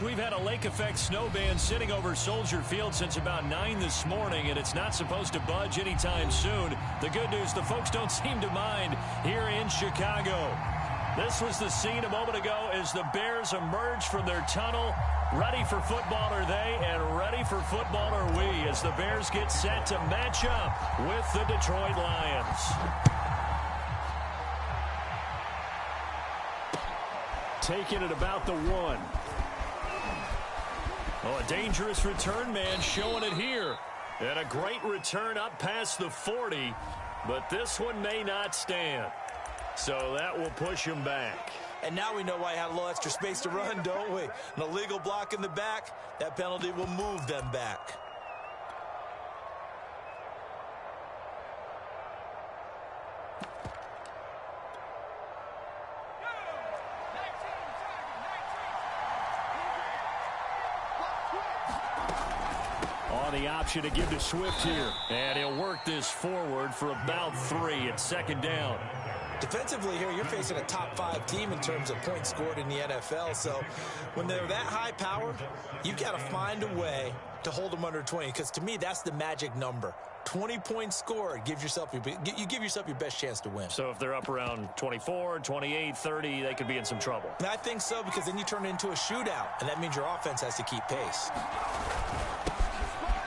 we've had a lake effect snow band sitting over Soldier Field since about 9 this morning, and it's not supposed to budge anytime soon. The good news, the folks don't seem to mind here in Chicago. This was the scene a moment ago as the Bears emerged from their tunnel. Ready for football are they, and ready for football are we, as the Bears get set to match up with the Detroit Lions. Taking it about the 1. Oh, a dangerous return man showing it here. And a great return up past the 40. But this one may not stand. So that will push him back. And now we know why he had a little extra space to run, don't we? An illegal block in the back. That penalty will move them back. The option to give to Swift here. And he'll work this forward for about 3 at second down. Defensively here, you're facing a top 5 team in terms of points scored in the NFL. So when they're that high powered, you've got to find a way to hold them under 20. Because to me, that's the magic number. 20 points scored. You give yourself your best chance to win. So if they're up around 24, 28, 30, they could be in some trouble. And I think so, because then you turn it into a shootout. And that means your offense has to keep pace.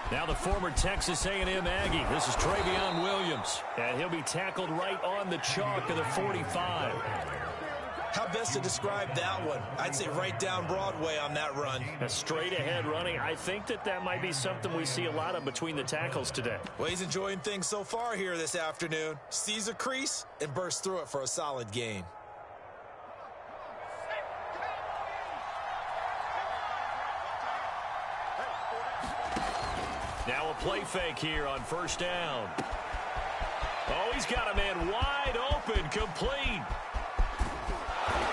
Now the former Texas A&M Aggie. This is Travion Williams. And he'll be tackled right on the chalk of the 45. How best to describe that one? I'd say right down Broadway on that run. A straight ahead running. I think that might be something we see a lot of between the tackles today. Well, he's enjoying things so far here this afternoon. Sees a crease and bursts through it for a solid gain. Now a play fake here on first down. Oh, he's got a man wide open, complete.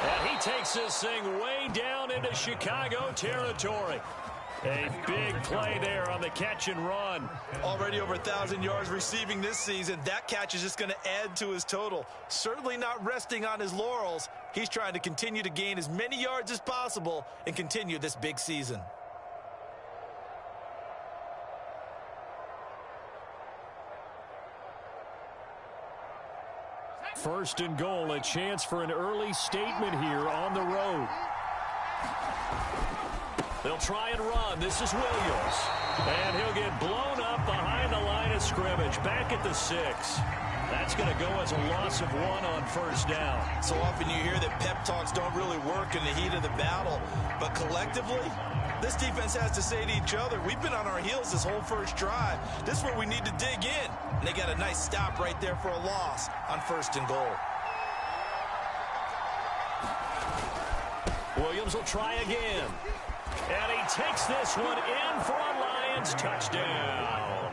And he takes this thing way down into Chicago territory. A big play there on the catch and run. Already over 1,000 yards receiving this season. That catch is just going to add to his total. Certainly not resting on his laurels. He's trying to continue to gain as many yards as possible and continue this big season. First and goal, a chance for an early statement here on the road. They'll try and run. This is Williams. And he'll get blown up behind the line of scrimmage. Back at the 6. That's going to go as a loss of 1 on first down. So often you hear that pep talks don't really work in the heat of the battle. But collectively, this defense has to say to each other, we've been on our heels this whole first drive. This is where we need to dig in. And they got a nice stop right there for a loss on first and goal. Williams will try again. And he takes this one in for a Lions touchdown.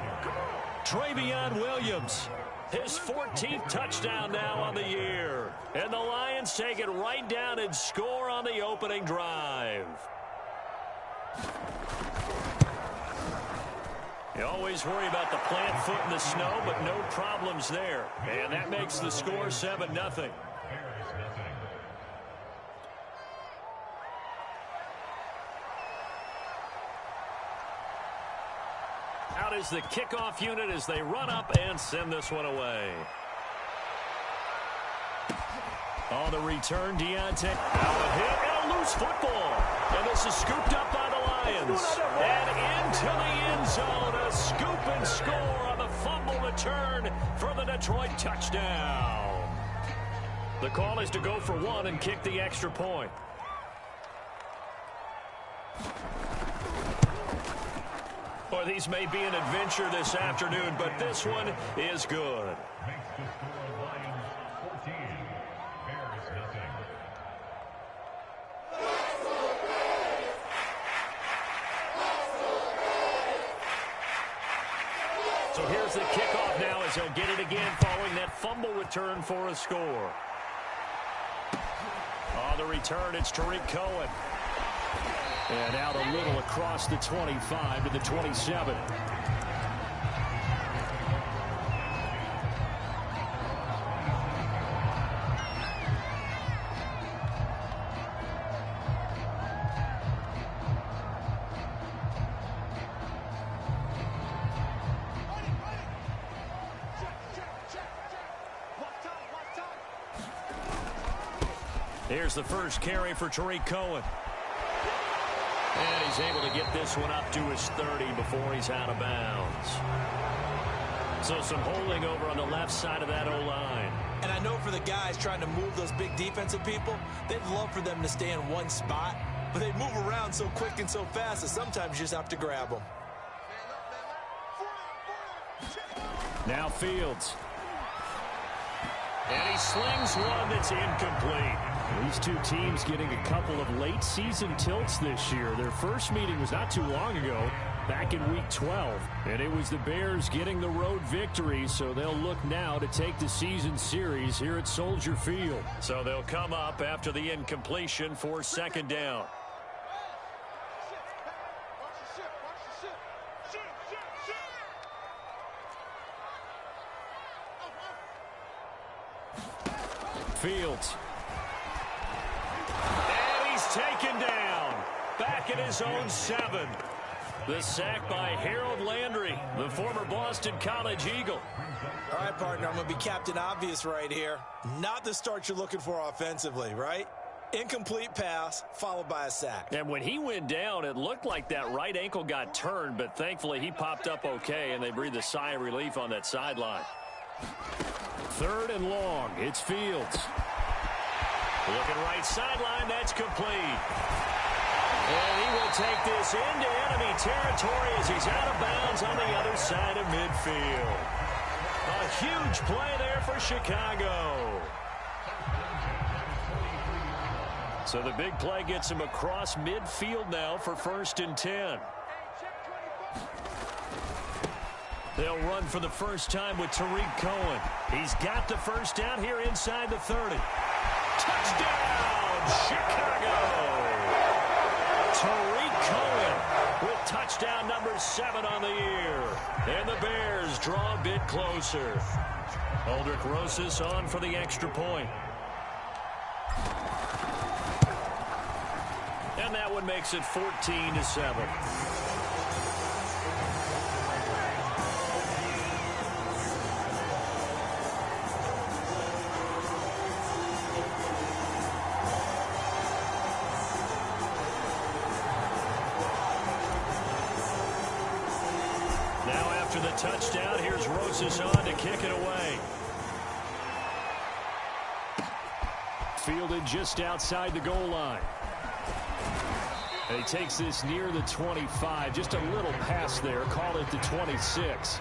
Travion Williams, his 14th touchdown now on the year. And the Lions take it right down and score on the opening drive. You always worry about the plant foot in the snow, but no problems there. And that makes the score 7-0. Out is the kickoff unit as they run up and send this one away. On the return, Deontay. Now a hit and a loose football. And this is scooped up by the Lions. And into the end zone. A scoop and score on the fumble return for the Detroit touchdown. The call is to go for 1 and kick the extra point. Well, these may be an adventure this afternoon, but this one is good. So here's the kickoff now as he'll get it again following that fumble return for a score. On the return, it's Tariq Cohen. And out a little across the 25 to the 27. Here's the first carry for Tariq Cohen. And he's able to get this one up to his 30 before he's out of bounds. So some holding over on the left side of that O-line. And I know for the guys trying to move those big defensive people, they'd love for them to stay in one spot, but they move around so quick and so fast that sometimes you just have to grab them. Now Fields. And he slings one that's incomplete. These two teams getting a couple of late season tilts this year. Their first meeting was not too long ago, back in week 12. And it was the Bears getting the road victory, so they'll look now to take the season series here at Soldier Field. So they'll come up after the incompletion for second down. Fields. And he's taken down. Back at his own 7. The sack by Harold Landry, the former Boston College Eagle. All right, partner, I'm going to be Captain Obvious right here. Not the start you're looking for offensively, right? Incomplete pass, followed by a sack. And when he went down, it looked like that right ankle got turned, but thankfully he popped up okay, and they breathed a sigh of relief on that sideline. 3rd and long. It's Fields. Looking right sideline. That's complete. And he will take this into enemy territory as he's out of bounds on the other side of midfield. A huge play there for Chicago. So the big play gets him across midfield now for 1st and 10. They'll run for the first time with Tariq Cohen. He's got the first down here inside the 30. Touchdown, Chicago! Tariq Cohen with touchdown number 7 on the year. And the Bears draw a bit closer. Aldrick Rosas on for the extra point. And that one makes it 14-7. After the touchdown, here's Rosas on to kick it away. Fielded just outside the goal line. And he takes this near the 25. Just a little pass there. Call it the 26.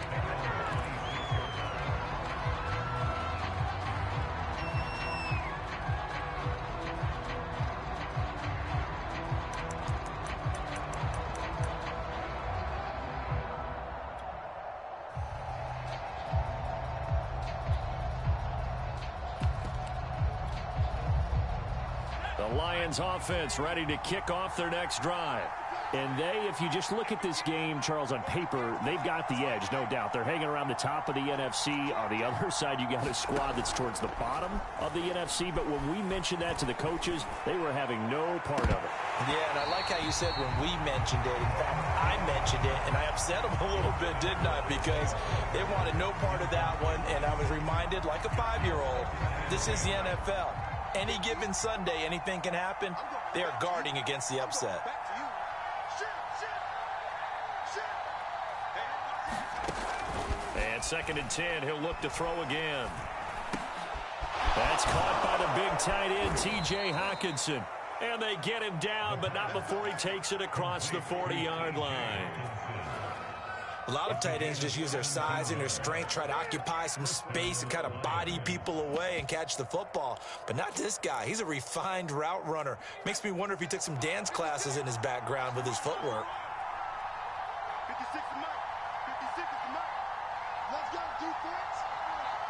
The Lions offense ready to kick off their next drive. And they, if you just look at this game, Charles, on paper, they've got the edge, no doubt. They're hanging around the top of the NFC. On the other side, you got a squad that's towards the bottom of the NFC. But when we mentioned that to the coaches, they were having no part of it. Yeah, and I like how you said when we mentioned it. In fact, I mentioned it, and I upset them a little bit, didn't I? Because they wanted no part of that one, and I was reminded, like a 5-year-old, this is the NFL. Any given Sunday, anything can happen. They are guarding against the upset. And 2nd and 10, he'll look to throw again. That's caught by the big tight end, T.J. Hockenson. And they get him down, but not before he takes it across the 40-yard line. A lot of tight ends just use their size and their strength, try to occupy some space and kind of body people away and catch the football. But not this guy. He's a refined route runner. Makes me wonder if he took some dance classes in his background with his footwork. 56 is Mike. 56 is Mike. Let's go, defense.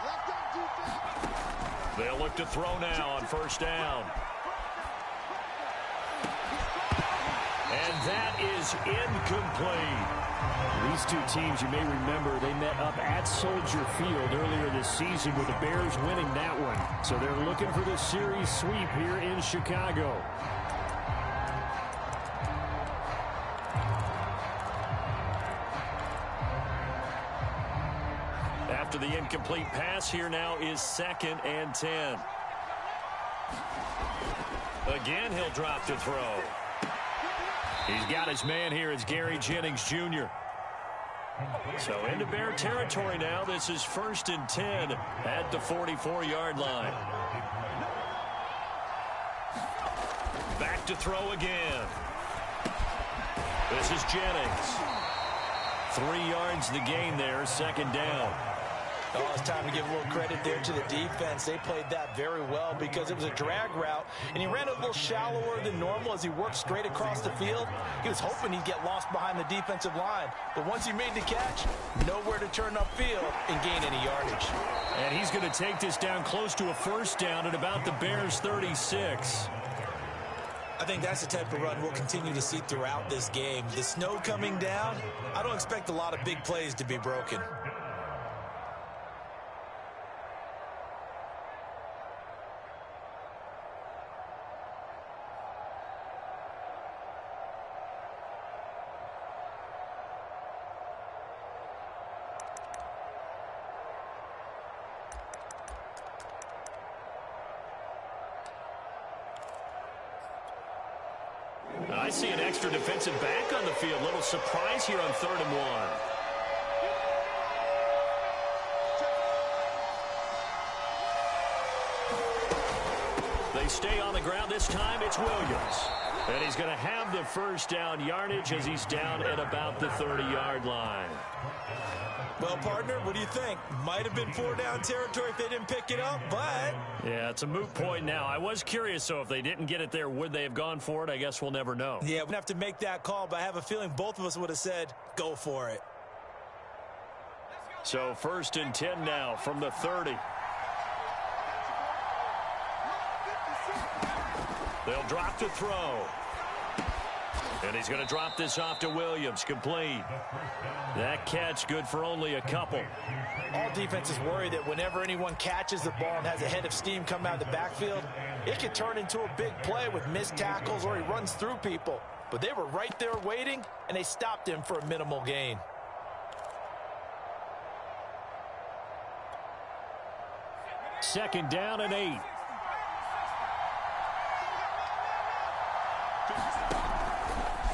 Let's go, defense. They'll look to throw now on 1st down. And that is incomplete. These two teams, you may remember, they met up at Soldier Field earlier this season with the Bears winning that one. So they're looking for the series sweep here in Chicago. After the incomplete pass, here now is 2nd and 10. Again, he'll drop to throw. He's got his man here. It's Gary Jennings Jr. So into Bear territory now. This is 1st and 10 at the 44-yard line. Back to throw again. This is Jennings. 3 yards the gain there, 2nd down. Oh, it's time to give a little credit there to the defense. They played that very well because it was a drag route, and he ran a little shallower than normal as he worked straight across the field. He was hoping he'd get lost behind the defensive line, but once he made the catch, nowhere to turn upfield and gain any yardage. And he's going to take this down close to a 1st down at about the Bears' 36. I think that's the type of run we'll continue to see throughout this game. The snow coming down, I don't expect a lot of big plays to be broken. I see an extra defensive back on the field. Little surprise here on 3rd and 1. They stay on the ground. This time it's Williams. And he's going to have the 1st down yardage as he's down at about the 30-yard line. Well, partner, what do you think? Might have been 4-down territory if they didn't pick it up, but... Yeah, it's a moot point now. I was curious, so if they didn't get it there, would they have gone for it? I guess we'll never know. Yeah, we'd have to make that call, but I have a feeling both of us would have said, go for it. So 1st and 10 now from the 30. They'll drop to throw. And he's going to drop this off to Williams. Complete. That catch good for only a couple. All defenses worry that whenever anyone catches the ball and has a head of steam come out of the backfield, it could turn into a big play with missed tackles or he runs through people. But they were right there waiting, and they stopped him for a minimal gain. Second down and 8.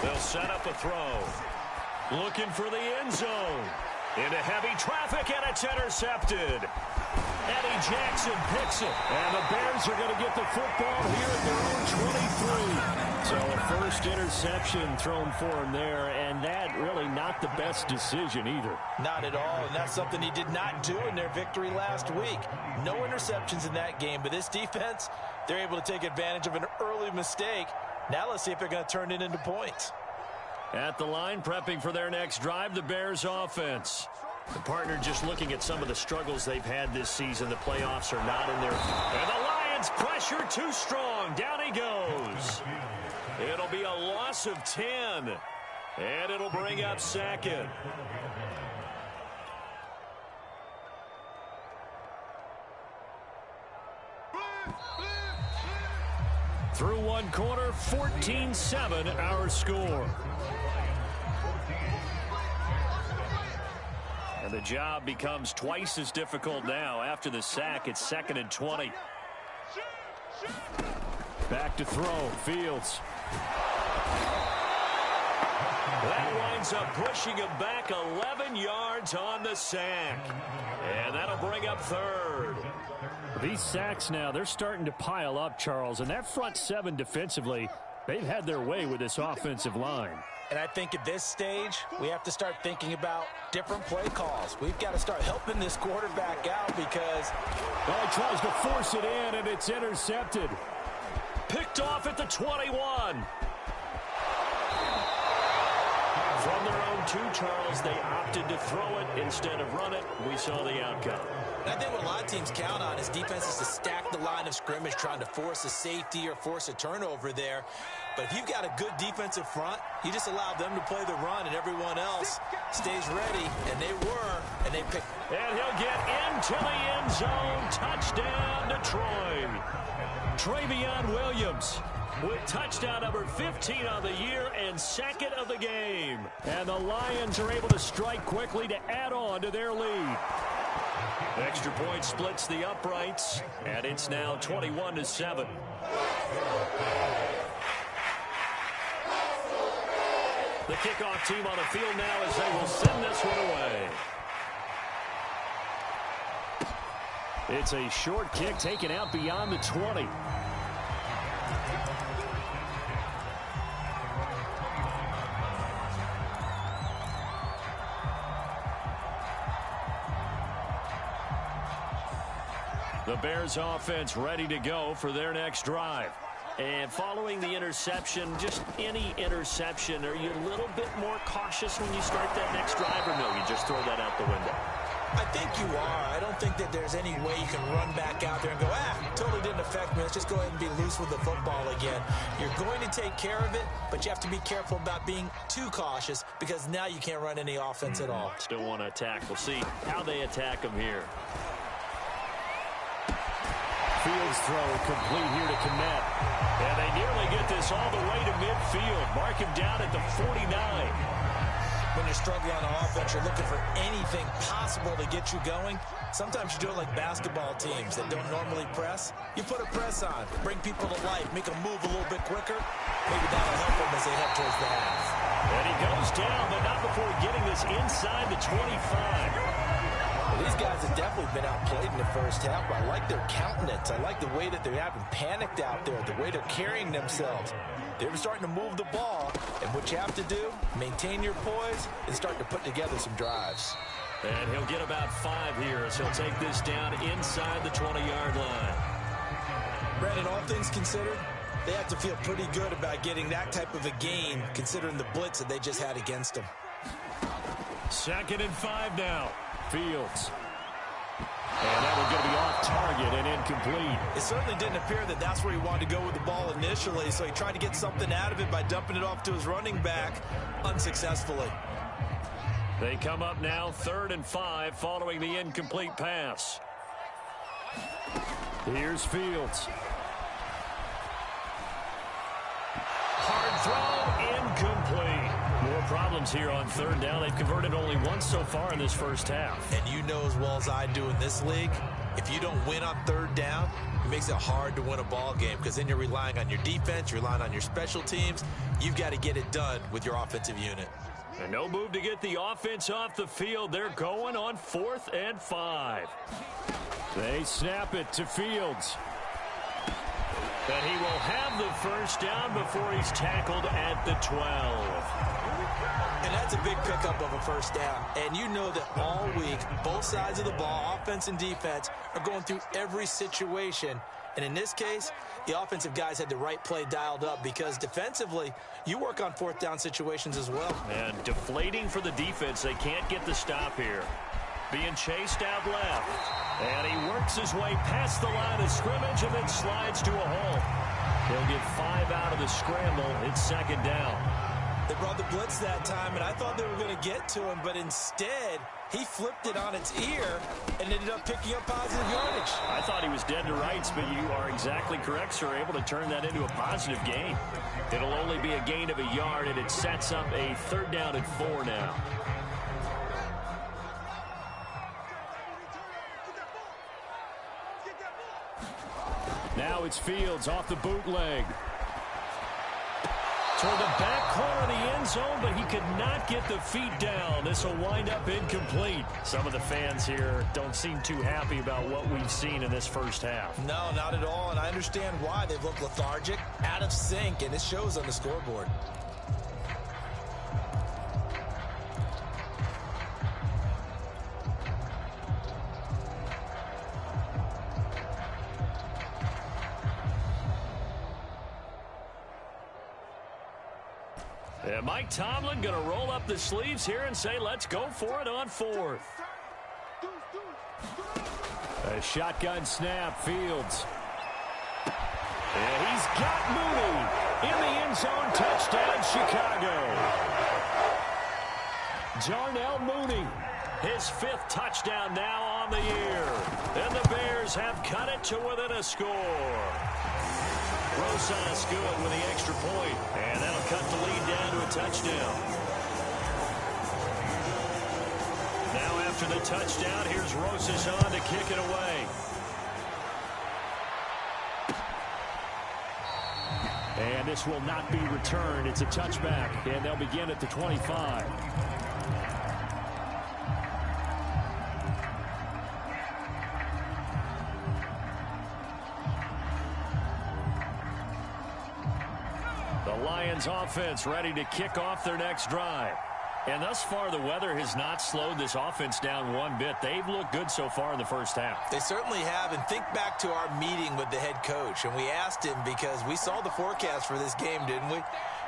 They'll set up a throw. Looking for the end zone. Into heavy traffic, and it's intercepted. Eddie Jackson picks it. And the Bears are going to get the football here at their own 23. So a 1st interception thrown for him there, and that really not the best decision either. Not at all, and that's something he did not do in their victory last week. No interceptions in that game, but this defense, they're able to take advantage of an early mistake. Now let's see if they're going to turn it into points. At the line, prepping for their next drive, the Bears offense. The partner just looking at some of the struggles they've had this season. The playoffs are not in their... And the Lions pressure too strong. Down he goes. It'll be a loss of 10. And it'll bring up 2nd. Through one quarter, 14-7 our score. And the job becomes twice as difficult now. After the sack, it's 2nd and 20. Back to throw, Fields. That winds up pushing him back 11 yards on the sack. And that'll bring up 3rd. These sacks now, they're starting to pile up, Charles. And that front 7 defensively, they've had their way with this offensive line. And I think at this stage, we have to start thinking about different play calls. We've got to start helping this quarterback out because... Well, he tries to force it in, and it's intercepted. Picked off at the 21. From their own 2, Charles, they opted to throw it instead of run it. We saw the outcome. And I think what a lot of teams count on is defenses to stack the line of scrimmage, trying to force a safety or force a turnover there. But if you've got a good defensive front, you just allow them to play the run, and everyone else stays ready. And they were, and they picked. And he'll get into the end zone. Touchdown, Detroit. Travion Williams with touchdown number 15 on the year and 2nd of the game. And the Lions are able to strike quickly to add on to their lead. Extra point splits the uprights, and it's now 21-7. The kickoff team on the field now as they will send this one away. It's a short kick taken out beyond the 20. The Bears offense ready to go for their next drive. And following the interception, just any interception, are you a little bit more cautious when you start that next drive, or no, you just throw that out the window? I think you are. I don't think that there's any way you can run back out there and go, totally didn't affect me. Let's just go ahead and be loose with the football again. You're going to take care of it, but you have to be careful about being too cautious because now you can't run any offense at all. Still want to attack. We'll see how they attack them here. Fields throw complete here to Komet. And they nearly get this all the way to midfield. Mark him down at the 49. When you're struggling on offense, you're looking for anything possible to get you going. Sometimes you do it like basketball teams that don't normally press. You put a press on, bring people to life, make them move a little bit quicker. Maybe that'll help them as they head towards the half. And he goes down, but not before getting this inside the 25. Well, these guys have definitely been outplayed in the first half, but I like their countenance. I like the way that they're having panicked out there, the way they're carrying themselves. They're starting to move the ball, and what you have to do, maintain your poise and start to put together some drives. And he'll get about 5 here as he'll take this down inside the 20-yard line. Brandon, all things considered, they have to feel pretty good about getting that type of a gain, considering the blitz that they just had against them. 2nd and 5 now. Fields. And that was going to be off target and incomplete. It certainly didn't appear that that's where he wanted to go with the ball initially, so he tried to get something out of it by dumping it off to his running back unsuccessfully. They come up now 3rd and 5 following the incomplete pass. Here's Fields. Hard throw, incomplete. More problems here on 3rd down. They've converted only once so far in this first half. And you know as well as I do in this league, if you don't win on 3rd down, it makes it hard to win a ball game because then you're relying on your defense, you're relying on your special teams. You've got to get it done with your offensive unit. And no move to get the offense off the field. They're going on 4th and 5. They snap it to Fields. And he will have the first down before he's tackled at the 12. And that's a big pickup of a first down. And you know that all week, both sides of the ball, offense and defense, are going through every situation. And in this case, the offensive guys had the right play dialed up because defensively, you work on 4th down situations as well. And deflating for the defense. They can't get the stop here. Being chased out left. And he works his way past the line of scrimmage and then slides to a hole. He'll get 5 out of the scramble. It's 2nd down. They brought the blitz that time, and I thought they were going to get to him, but instead, he flipped it on its ear and ended up picking up positive yardage. I thought he was dead to rights, but you are exactly correct, sir. Able to turn that into a positive gain. It'll only be a gain of a yard, and it sets up a 3rd down and 4 now. Now it's Fields off the bootleg. Toward the back corner of the end zone, but he could not get the feet down. This will wind up incomplete. Some of the fans here don't seem too happy about what we've seen in this first half. No, not at all, and I understand why. They've looked lethargic, out of sync, and it shows on the scoreboard. And Mike Tomlin going to roll up the sleeves here and say, let's go for it on 4th. A shotgun snap, Fields. And he's got Mooney in the end zone. Touchdown, Chicago. Darnell Mooney, his 5th touchdown now on the year. And the Bears have cut it to within a score. Rosas good with the extra point, and that'll cut the lead down to a touchdown. Now after the touchdown. Here's Rosas on to kick it away. And this will not be returned. It's a touchback, and they'll begin at the 25. The Lions offense ready to kick off their next drive. And thus far, the weather has not slowed this offense down one bit. They've looked good so far in the first half. They certainly have. And think back to our meeting with the head coach. And we asked him because we saw the forecast for this game, didn't we?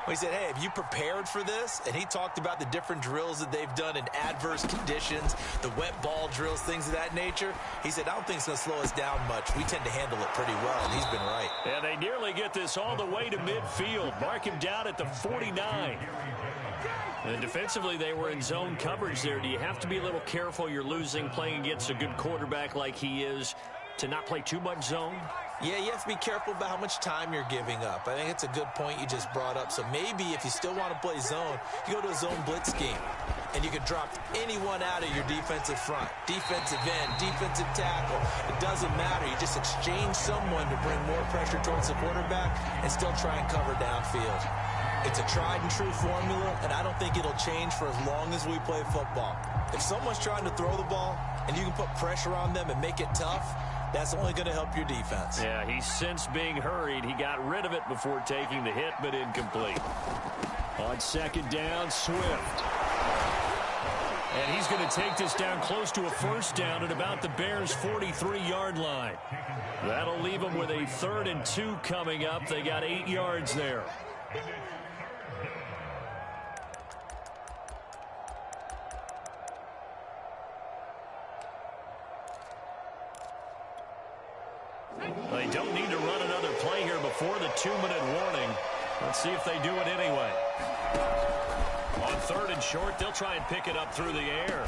We said, hey, have you prepared for this? And he talked about the different drills that they've done in adverse conditions, the wet ball drills, things of that nature. He said, I don't think it's going to slow us down much. We tend to handle it pretty well, and he's been right. And they nearly get this all the way to midfield. Mark him down at the 49. And defensively, they were in zone coverage there. Do you have to be a little careful? You're losing, playing against a good quarterback like he is, to not play too much zone? Yeah, you have to be careful about how much time you're giving up. I think it's a good point you just brought up. So maybe if you still want to play zone, you go to a zone blitz scheme. And you can drop anyone out of your defensive front. Defensive end, defensive tackle. It doesn't matter. You just exchange someone to bring more pressure towards the quarterback and still try and cover downfield. It's a tried and true formula, and I don't think it'll change for as long as we play football. If someone's trying to throw the ball and you can put pressure on them and make it tough, that's only going to help your defense. Yeah, he's since being hurried. He got rid of it before taking the hit, but incomplete. On second down, Swift. And he's going to take this down close to a first down at about the Bears' 43-yard line. That'll leave them with a 3rd and 2 coming up. They got 8 yards there. They don't need to run another play here before the 2-minute warning. Let's see if they do it anyway. On 3rd and short, they'll try and pick it up through the air.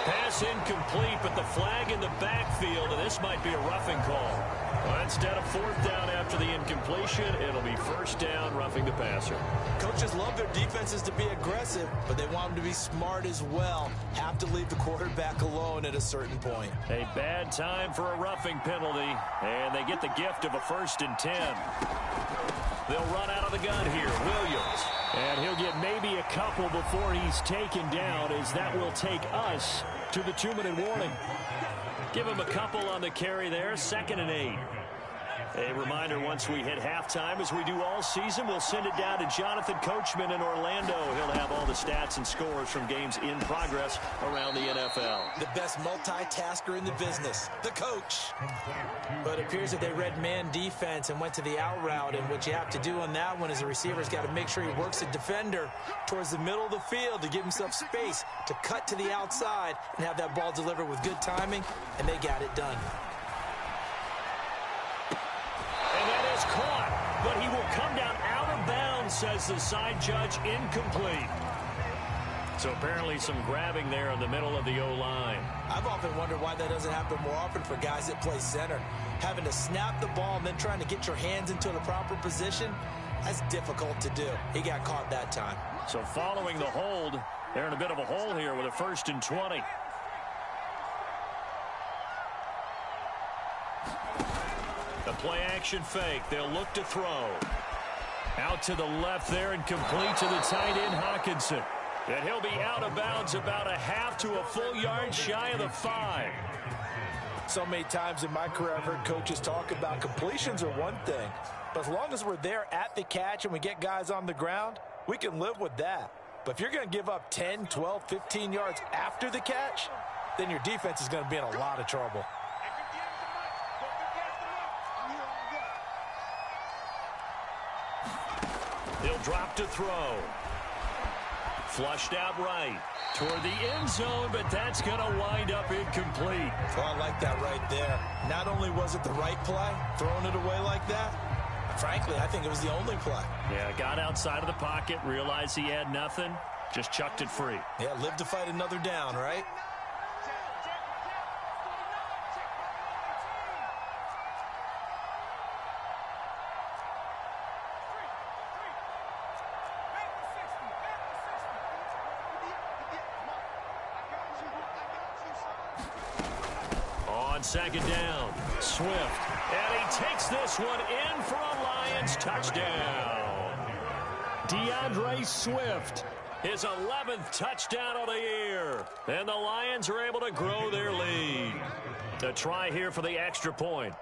Pass incomplete, but the flag in the backfield, and this might be a roughing call. Well, instead of 4th down after the incompletion, it'll be 1st down, roughing the passer. Coaches love their defenses to be aggressive, but they want them to be smart as well. Have to leave the quarterback alone at a certain point. A bad time for a roughing penalty, and they get the gift of a 1st and 10. They'll run out of the gun here. Williams. And he'll get maybe a couple before he's taken down, as that will take us to the 2-minute warning. Give him a couple on the carry there. 2nd and 8. A reminder, once we hit halftime, as we do all season, we'll send it down to Jonathan Coachman in Orlando. He'll have all the stats and scores from games in progress around the NFL. The best multitasker in the business, the coach. But it appears that they read man defense and went to the out route, and what you have to do on that one is the receiver's got to make sure he works the defender towards the middle of the field to give himself space to cut to the outside and have that ball delivered with good timing, and they got it done. Caught, but he will come down out of bounds, says the side judge. Incomplete. So apparently some grabbing there in the middle of the O-line. I've often wondered why that doesn't happen more often for guys that play center. Having to snap the ball and then trying to get your hands into the proper position, that's difficult to do. He got caught that time. So following the hold, they're in a bit of a hole here with a 1st and 20. The play-action fake. They'll look to throw. Out to the left there and complete to the tight end, Hawkinson. And he'll be out of bounds about a half to a full yard shy of the 5. So many times in my career, I've heard coaches talk about completions are one thing. But as long as we're there at the catch and we get guys on the ground, we can live with that. But if you're going to give up 10, 12, 15 yards after the catch, then your defense is going to be in a lot of trouble. He'll drop to throw. Flushed out right toward the end zone, but that's going to wind up incomplete. Oh, I like that right there. Not only was it the right play, throwing it away like that, frankly, I think it was the only play. Yeah, got outside of the pocket, realized he had nothing, just chucked it free. Yeah, live to fight another down, right? second down. Swift. And he takes this one in for a Lions touchdown. DeAndre Swift. His 11th touchdown of the year. And the Lions are able to grow their lead. A try here for the extra point.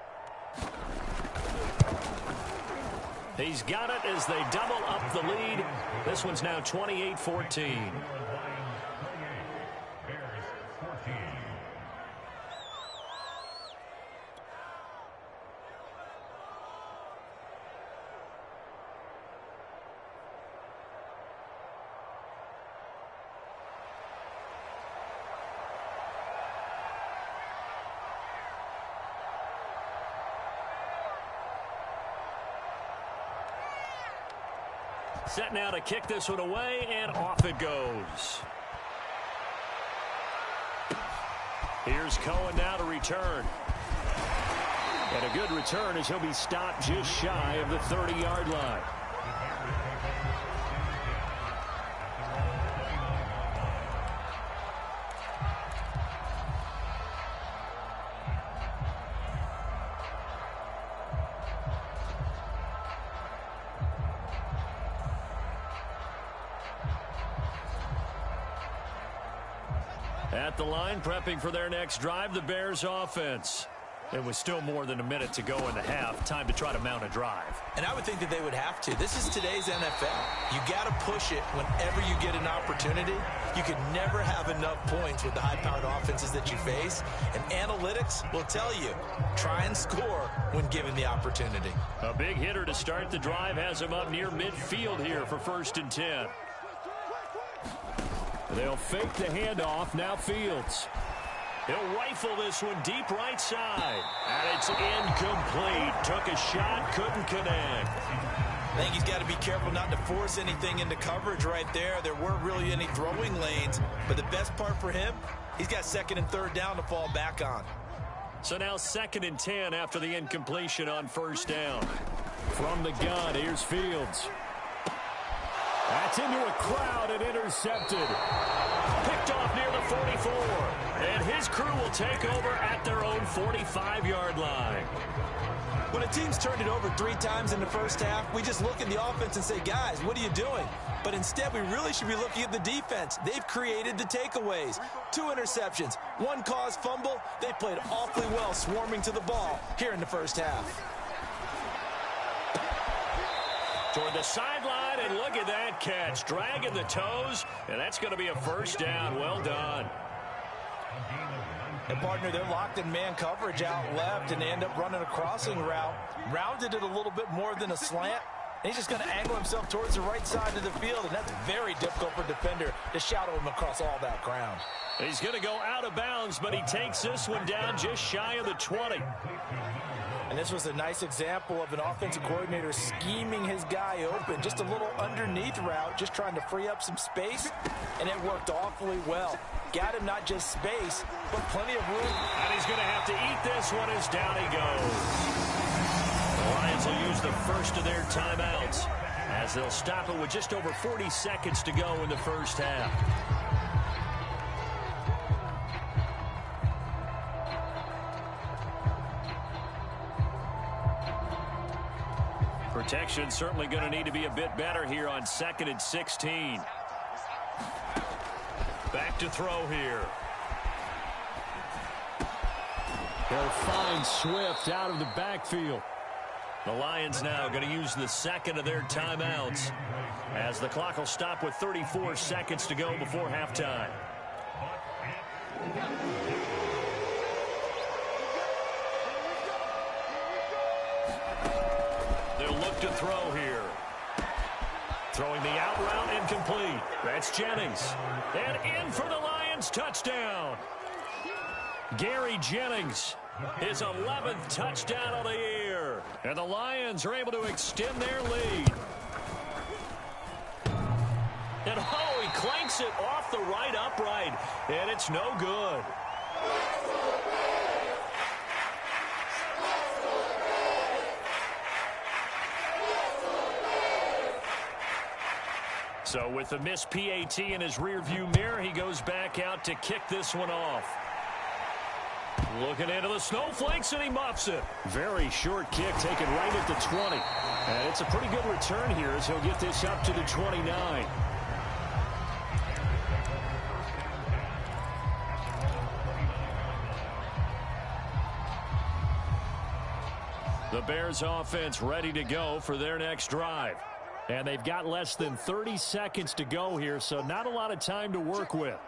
He's got it as they double up the lead. This one's now 28-14. Set now to kick this one away, and off it goes. Here's Cohen now to return. And a good return as he'll be stopped just shy of the 30-yard line. At the line, prepping for their next drive, the Bears offense. It was still more than a minute to go in the half. Time to try to mount a drive. And I would think that they would have to. This is today's NFL. You got to push it whenever you get an opportunity. You can never have enough points with the high-powered offenses that you face. And analytics will tell you, try and score when given the opportunity. A big hitter to start the drive has him up near midfield here for 1st and 10. They'll fake the handoff. Now Fields. He'll rifle this one deep right side. And it's incomplete. Took a shot, couldn't connect. I think he's got to be careful not to force anything into coverage right there. There weren't really any throwing lanes. But the best part for him, he's got 2nd and 3rd down to fall back on. So now 2nd and 10 after the incompletion on 1st down. From the gun, here's Fields. That's into a crowd and intercepted. Picked off near the 44. And his crew will take over at their own 45-yard line. When a team's turned it over 3 times in the first half, we just look at the offense and say, guys, what are you doing? But instead, we really should be looking at the defense. They've created the takeaways. 2 interceptions, 1 caused fumble. They played awfully well swarming to the ball here in the first half. Toward the sideline, and look at that catch. Dragging the toes, and that's going to be a 1st down. Well done. And, partner, they're locked in man coverage out left, and they end up running a crossing route. Rounded it a little bit more than a slant. And he's just going to angle himself towards the right side of the field, and that's very difficult for a defender to shadow him across all that ground. He's going to go out of bounds, but he takes this one down just shy of the 20. And this was a nice example of an offensive coordinator scheming his guy open. Just a little underneath route, just trying to free up some space, and it worked awfully well. Got him not just space, but plenty of room. And he's going to have to eat this one as down he goes. The Lions will use the first of their timeouts as they'll stop it with just over 40 seconds to go in the first half. Protection certainly going to need to be a bit better here on 2nd and 16. Back to throw here. They'll find Swift out of the backfield. The Lions now going to use the 2nd of their timeouts as the clock will stop with 34 seconds to go before halftime. They'll look to throw here. Throwing the out route incomplete. That's Jennings. And in for the Lions touchdown. Gary Jennings, his 11th touchdown of the year. And the Lions are able to extend their lead. And oh, he clanks it off the right upright. And it's no good. So with the missed PAT in his rearview mirror, he goes back out to kick this one off. Looking into the snowflakes, and he muffs it. Very short kick taken right at the 20. And it's a pretty good return here as he'll get this up to the 29. The Bears offense ready to go for their next drive. And they've got less than 30 seconds to go here, so not a lot of time to work with.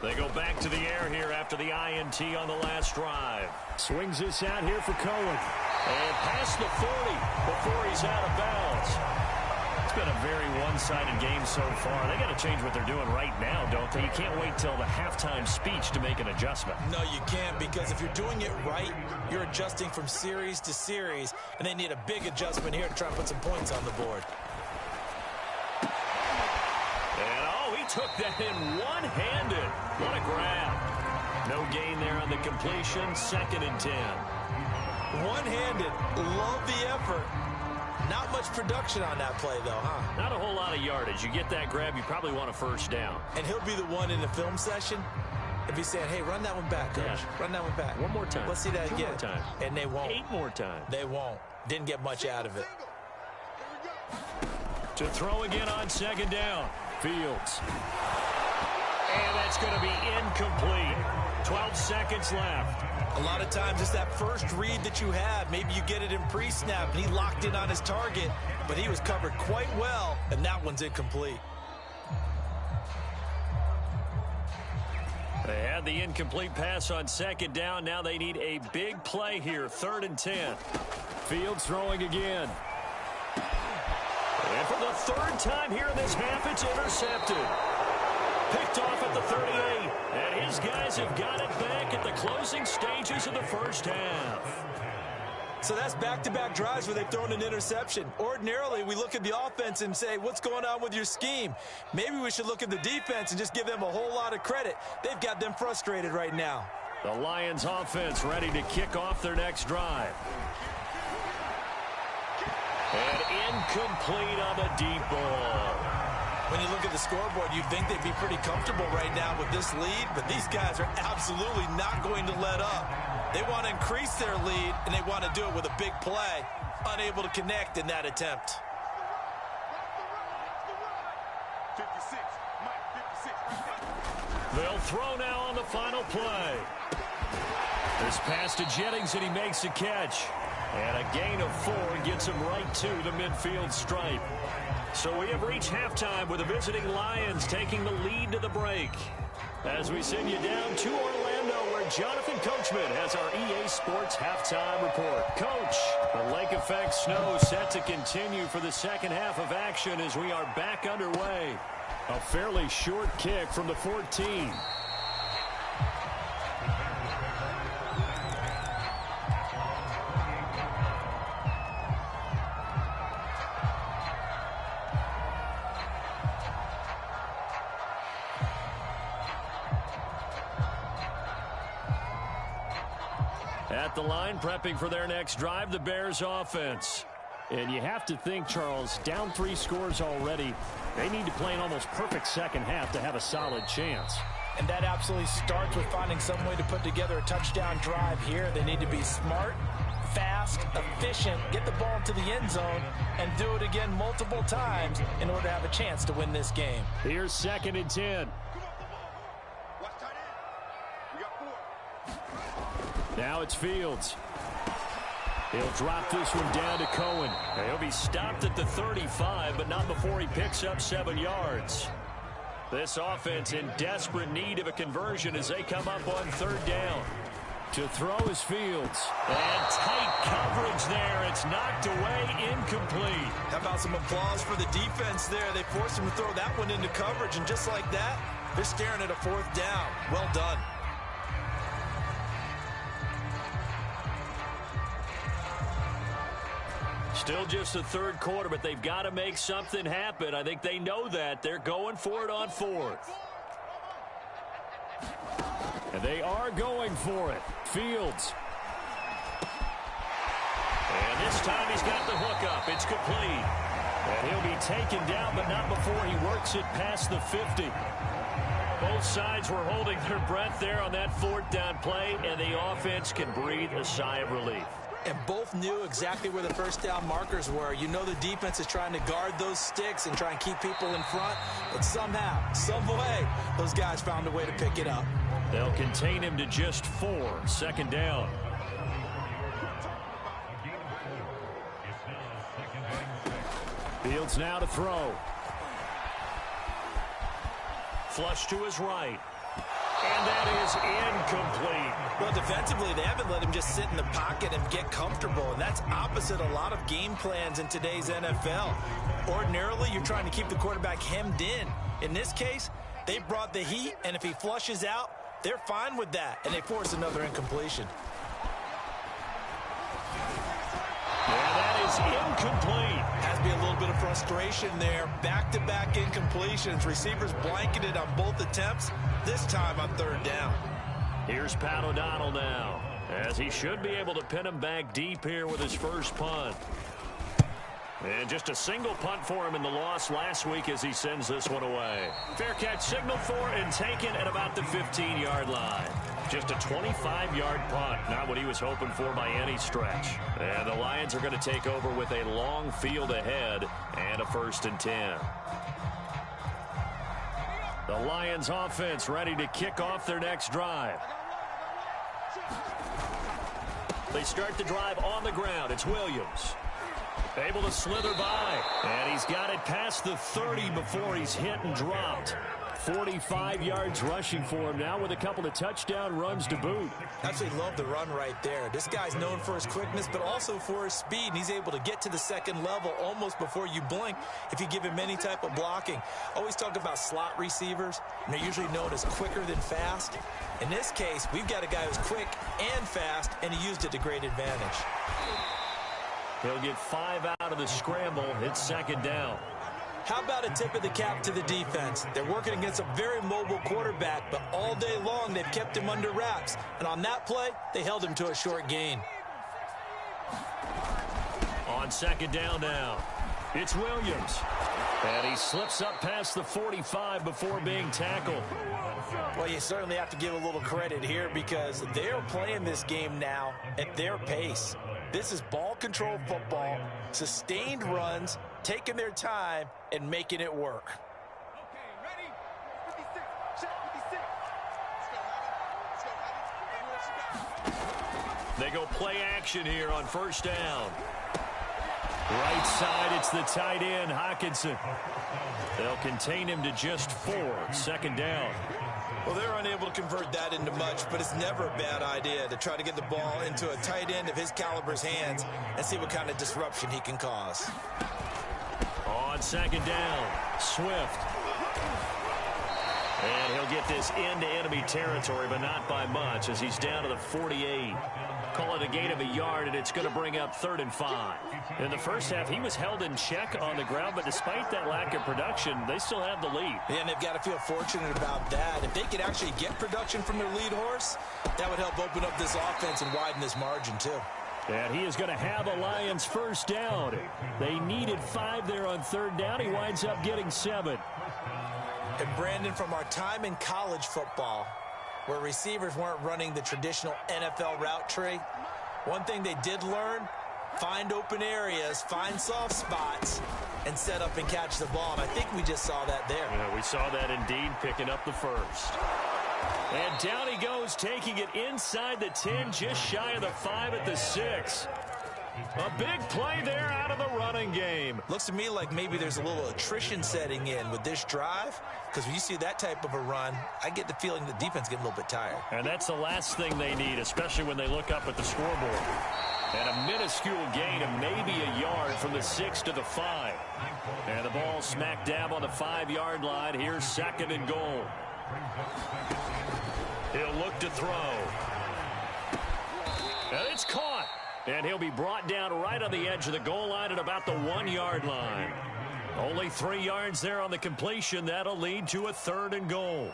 They go back to the air here after the INT on the last drive. Swings this out here for Cohen. And past the 40 before he's out of bounds. It's been a very one-sided game so far. They got to change what they're doing right now, don't they? You can't wait till the halftime speech to make an adjustment. No, you can't, because if you're doing it right, you're adjusting from series to series, and they need a big adjustment here to try and put some points on the board. And, oh, he took that in one-handed. What a grab. No gain there on the completion. 2nd and 10. One-handed. Love the effort. Not much production on that play, though, huh? Not a whole lot of yardage. You get that grab, you probably want a first down. And he'll be the one in the film session if he's saying, hey, run that one back, coach. Yeah. Run that one back. One more time. Let's see that 2 again. more times. And they won't. 8 more times. They won't. Didn't get much out of it. To throw again on 2nd down. Fields. And that's going to be incomplete. 12 seconds left. A lot of times it's that first read that you have. Maybe you get it in pre-snap, and he locked in on his target, but he was covered quite well, and that one's incomplete. They had the incomplete pass on 2nd down. Now they need a big play here. 3rd and 10. Fields throwing again. And for the 3rd time here in this half, it's intercepted. Picked off at the 38. And his guys have got it back at the closing stages of the first half. So that's back-to-back drives where they've thrown an interception. Ordinarily, we look at the offense and say, what's going on with your scheme? Maybe we should look at the defense and just give them a whole lot of credit. They've got them frustrated right now. The Lions offense ready to kick off their next drive. And incomplete on the deep ball. When you look at the scoreboard, you'd think they'd be pretty comfortable right now with this lead, but these guys are absolutely not going to let up. They want to increase their lead, and they want to do it with a big play. Unable to connect in that attempt. 56, Mike, 56. They'll throw now on the final play. This pass to Jennings, and he makes a catch. And a gain of 4 gets him right to the midfield stripe. So we have reached halftime with the visiting Lions taking the lead to the break. As we send you down to Orlando, where Jonathan Coachman has our EA Sports halftime report. Coach, the lake effect snow set to continue for the second half of action as we are back underway. A fairly short kick from the 14. At the line, prepping for their next drive, the Bears offense. And you have to think, Charles, down 3 scores already. They need to play an almost perfect second half to have a solid chance. And that absolutely starts with finding some way to put together a touchdown drive here. They need to be smart, fast, efficient, get the ball to the end zone, and do it again multiple times in order to have a chance to win this game. Here's 2nd and 10. Watch tight end. We got 4. Now it's Fields. He'll drop this one down to Cohen. He'll be stopped at the 35, but not before he picks up 7 yards. This offense in desperate need of a conversion as they come up on 3rd down. To throw is Fields. And tight coverage there. It's knocked away, incomplete. How about some applause for the defense there? They forced him to throw that one into coverage, and just like that, they're staring at a 4th down. Well done. Still just the 3rd quarter, but they've got to make something happen. I think they know that. They're going for it on 4th. And they are going for it. Fields. And this time he's got the hook up. It's complete. And he'll be taken down, but not before he works it past the 50. Both sides were holding their breath there on that fourth down play, and the offense can breathe a sigh of relief. And both knew exactly where the first down markers were. You know the defense is trying to guard those sticks and try and keep people in front. But somehow, some way, those guys found a way to pick it up. They'll contain him to just 4. Second down. Fields now to throw. Flush to his right. And that is incomplete. Well, defensively, they haven't let him just sit in the pocket and get comfortable, and that's opposite a lot of game plans in today's NFL. Ordinarily, you're trying to keep the quarterback hemmed in. In this case, they brought the heat, and if he flushes out, they're fine with that, and they force another incompletion. Yeah, that is incomplete. Has to be a little bit of frustration there. Back-to-back incompletions. Receivers blanketed on both attempts, this time on third down. Here's Pat O'Donnell now, as he should be able to pin him back deep here with his first punt. And just a single punt for him in the loss last week as he sends this one away. Fair catch signaled for and taken at about the 15-yard line. Just a 25-yard punt, not what he was hoping for by any stretch. And the Lions are going to take over with a long field ahead and a 1st and 10. The Lions offense ready to kick off their next drive. They start the drive on the ground. It's Williams. Able to slither by. And he's got it past the 30 before he's hit and dropped. 45 yards rushing for him now with a couple of touchdown runs to boot. Absolutely love the run right there. This guy's known for his quickness, but also for his speed. And he's able to get to the second level almost before you blink if you give him any type of blocking. Always talk about slot receivers, and they're usually known as quicker than fast. In this case, we've got a guy who's quick and fast, and he used it to great advantage. He'll get 5 out of the scramble. It's second down. How about a tip of the cap to the defense? They're working against a very mobile quarterback, but all day long they've kept him under wraps. And on that play, they held him to a short gain. On second down now, it's Williams. And he slips up past the 45 before being tackled. Well, you certainly have to give a little credit here because they're playing this game now at their pace. This is ball control football, sustained runs, taking their time, and making it work. Okay, ready? 56. Check 56. Let's go, Let's go, They go play action here on first down. Right side, it's the tight end, Hockenson. They'll contain him to just 4. Second down. Well, they're unable to convert that into much, but it's never a bad idea to try to get the ball into a tight end of his caliber's hands and see what kind of disruption he can cause. On second down, Swift. And he'll get this into enemy territory, but not by much as he's down to the 48. Call it a gain of a yard, and it's going to bring up 3rd and 5. In the first half, he was held in check on the ground, but despite that lack of production, they still have the lead. And they've got to feel fortunate about that. If they could actually get production from their lead horse, that would help open up this offense and widen this margin, too. And he is going to have a Lions first down. They needed 5 there on third down. He winds up getting 7. And Brandon, from our time in college football, where receivers weren't running the traditional NFL route tree, one thing they did learn, find open areas, find soft spots, and set up and catch the ball. And I think we just saw that there. Yeah, we saw that indeed, picking up the first. And down he goes, taking it inside the 10, just shy of the 5 at the 6. A big play there out of the running game. Looks to me like maybe there's a little attrition setting in with this drive, because when you see that type of a run, I get the feeling the defense getting a little bit tired. And that's the last thing they need, especially when they look up at the scoreboard. And a minuscule gain of maybe a yard from the 6 to the 5. And the ball smack dab on the 5-yard line. Here's 2nd and goal. He'll look to throw. And it's caught. And he'll be brought down right on the edge of the goal line at about the 1-yard line. Only 3 yards there on the completion. That'll lead to a 3rd and goal.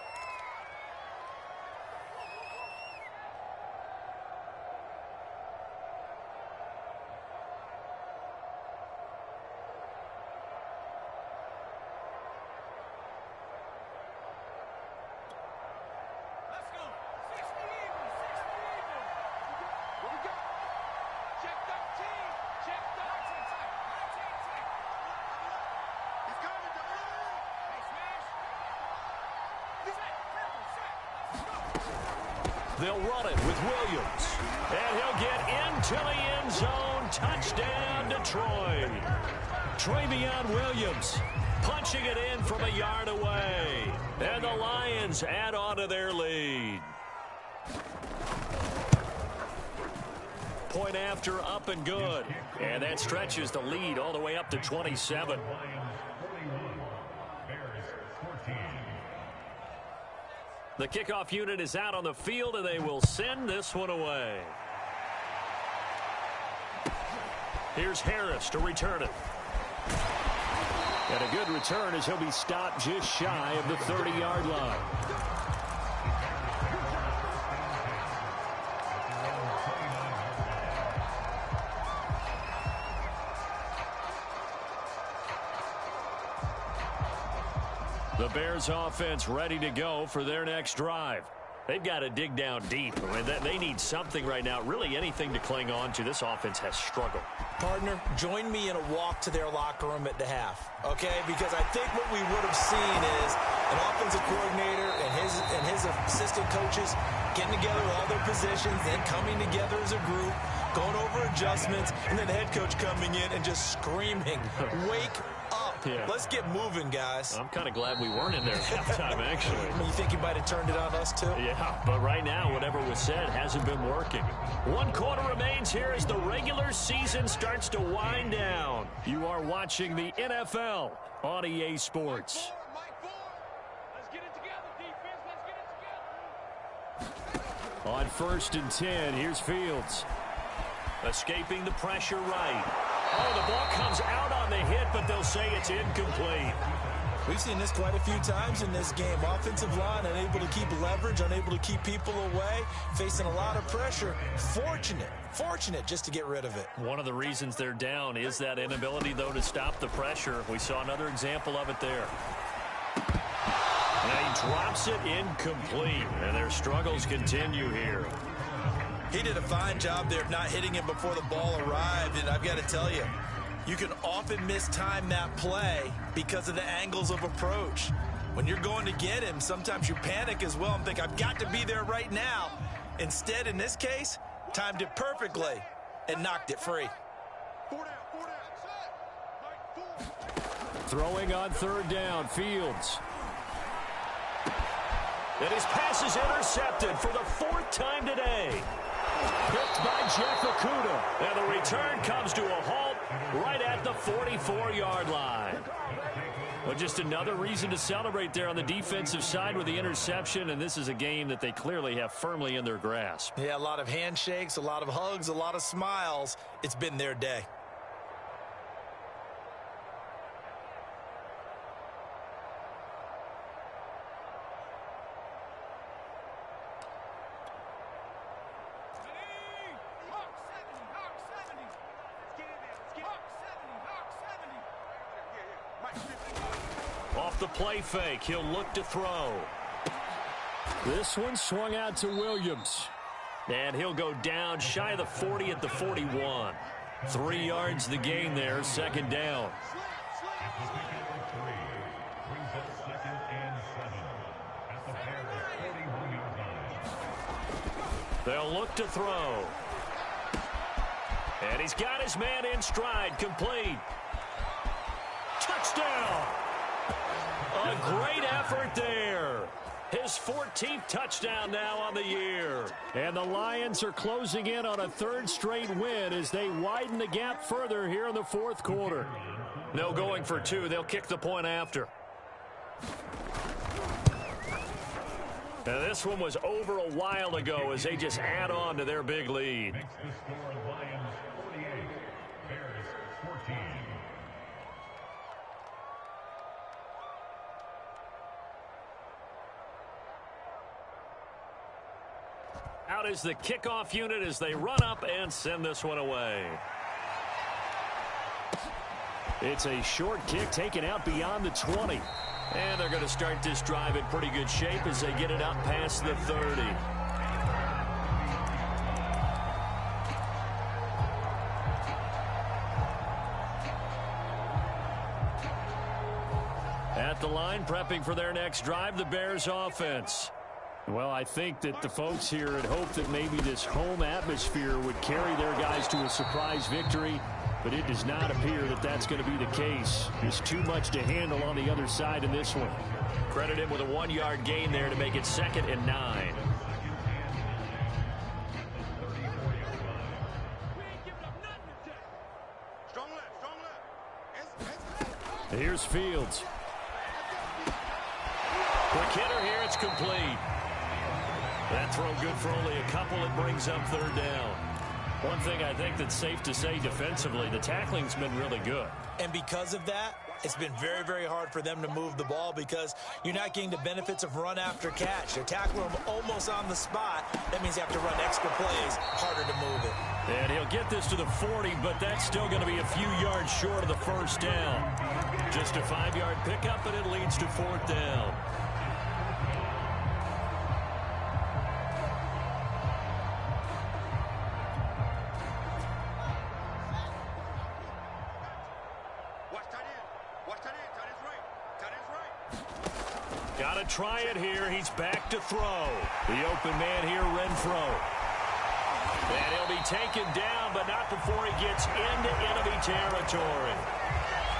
They'll run it with Williams. And he'll get into the end zone. Touchdown, Detroit. Travion Williams punching it in from a yard away. And the Lions add on to their lead. Point after, up and good. And that stretches the lead all the way up to 27. The kickoff unit is out on the field, and they will send this one away. Here's Harris to return it. And a good return as he'll be stopped just shy of the 30-yard line. The Bears offense ready to go for their next drive. They've got to dig down deep. I mean, they need something right now, really anything to cling on to. This offense has struggled. Partner, join me in a walk to their locker room at the half, okay? Because I think what we would have seen is an offensive coordinator and his assistant coaches getting together all their positions, then coming together as a group, going over adjustments, and then the head coach coming in and just screaming, wake up. Yeah. Let's get moving, guys. I'm kind of glad we weren't in there at halftime, actually. You think you might have turned it on us, too? Yeah, but right now, whatever was said hasn't been working. 1 quarter remains here as the regular season starts to wind down. You are watching the NFL on EA Sports. Let's get it together, defense. Let's get it together. On 1st and 10, here's Fields. Escaping the pressure right. Oh, the ball comes out on the hit, but they'll say it's incomplete. We've seen this quite a few times in this game. Offensive line unable to keep leverage, unable to keep people away, facing a lot of pressure. Fortunate just to get rid of it. One of the reasons they're down is that inability, though, to stop the pressure. We saw another example of it there. Now he drops it incomplete, and their struggles continue here. He did a fine job there of not hitting him before the ball arrived, and I've got to tell you, you can often mistime that play because of the angles of approach. When you're going to get him, sometimes you panic as well and think, I've got to be there right now. Instead, in this case, timed it perfectly and knocked it free. Throwing on 3rd down, Fields. And his pass is intercepted for the 4th time today. Picked by Jeff Okudah. And the return comes to a halt right at the 44-yard line. Well, just another reason to celebrate there on the defensive side with the interception, and this is a game that they clearly have firmly in their grasp. Yeah, a lot of handshakes, a lot of hugs, a lot of smiles. It's been their day. Off the play fake, he'll look to throw. This one swung out to Williams. And he'll go down shy of the 40 at the 41. 3 yards the gain there, 2nd down. They'll look to throw. And he's got his man in stride, complete. Touchdown! A great effort there. His 14th touchdown now on the year. And the Lions are closing in on a 3rd straight win as they widen the gap further here in the 4th quarter. No going for 2. They'll kick the point after. Now this one was over a while ago as they just add on to their big lead. Out is the kickoff unit as they run up and send this one away. It's a short kick taken out beyond the 20. And they're going to start this drive in pretty good shape as they get it out past the 30. At the line, prepping for their next drive, the Bears offense. Well, I think that the folks here had hoped that maybe this home atmosphere would carry their guys to a surprise victory, but it does not appear that that's going to be the case. There's too much to handle on the other side in this one. Credit him with a 1-yard gain there to make it 2nd and 9. Here's Fields. Quick hitter here, it's complete. That throw good for only a couple. It brings up 3rd down. One thing I think that's safe to say defensively, the tackling's been really good. And because of that, it's been very, very hard for them to move the ball because you're not getting the benefits of run after catch. They're tackling them almost on the spot. That means you have to run extra plays, harder to move it. And he'll get this to the 40, but that's still going to be a few yards short of the 1st down. Just a 5-yard pickup, and it leads to 4th down. Got to try it here. He's back to throw. The open man here, Renfro. And he'll be taken down, but not before he gets into enemy territory.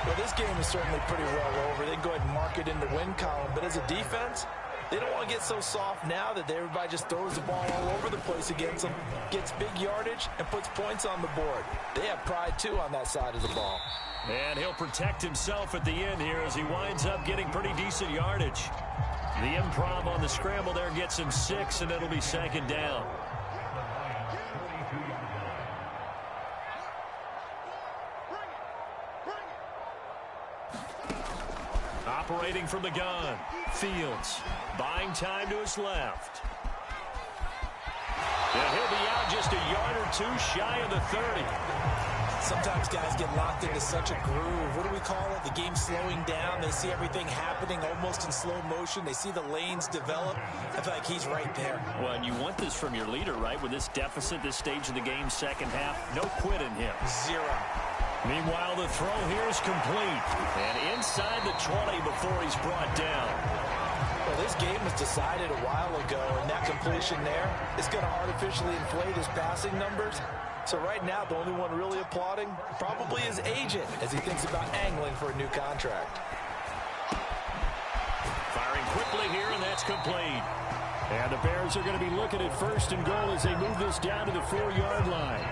Well, this game is certainly pretty well over. They can go ahead and mark it in the win column. But as a defense, they don't want to get so soft now that everybody just throws the ball all over the place against them, gets big yardage, and puts points on the board. They have pride, too, on that side of the ball. And he'll protect himself at the end here as he winds up getting pretty decent yardage. The improv on the scramble there gets him 6, and it'll be 2nd down. Operating from the gun, Fields buying time to his left. And he'll be out just a yard or 2 shy of the 30. Sometimes guys get locked into such a groove. What do we call it? The game's slowing down. They see everything happening almost in slow motion. They see the lanes develop. I feel like he's right there. Well, and you want this from your leader, right? With this deficit, this stage of the game, 2nd half, no quit in him. 0. Meanwhile, the throw here is complete. And inside the 20 before he's brought down. Well, this game was decided a while ago, and that completion there is going to artificially inflate his passing numbers. So right now, the only one really applauding probably his agent as he thinks about angling for a new contract. Firing quickly here, and that's complete. And the Bears are going to be looking at 1st and goal as they move this down to the 4-yard line.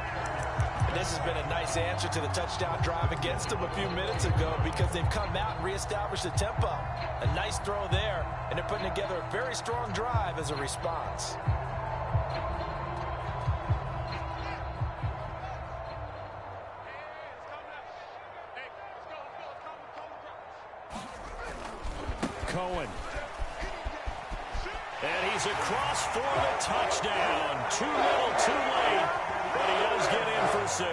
And this has been a nice answer to the touchdown drive against them a few minutes ago because they've come out and reestablished the tempo. A nice throw there, and they're putting together a very strong drive as a response. Cohen. And he's across for the touchdown. Too little, too late, but he does get in for 6.